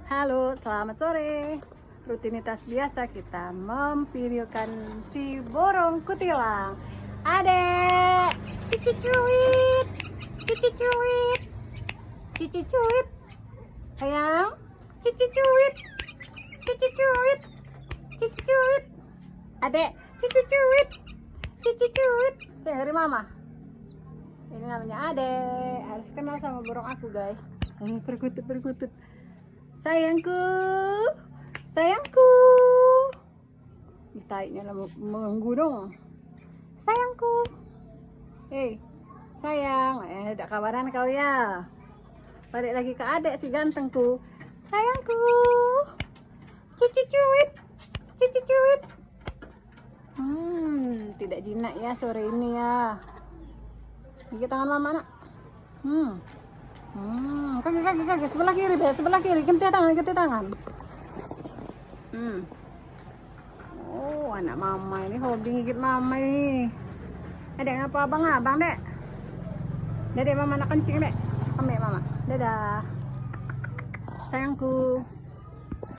Halo, selamat sore. Rutinitas biasa kita memvideokan si burung kutilang. Adek, cici cuit, cici cuit, cici cuit, sayang, cici cuit, cici cuit, cici cuit. Adek, cici cuit, cici cuit. Dari mama. Ini namanya Adek. Harus kenal sama burung aku, guys. Ini perkutut. Sayangku, sayangku. Taiknya menggunung. Sayangku. Hei, sayang. Tak kabaran kau ya. Balik lagi ke adek si gantengku. Sayangku. Cici cuit. Cici cuit. Tidak jinak ya sore ini ya. Gigit tangan mama, nak. Kaki sebelah kiri, ganti tangan. Oh, anak mama ini hobi gigit mama ini. Adek ngapa abang, dek? Dek mama nak kencing, dek. Ambil mama. Dadah. Sayangku.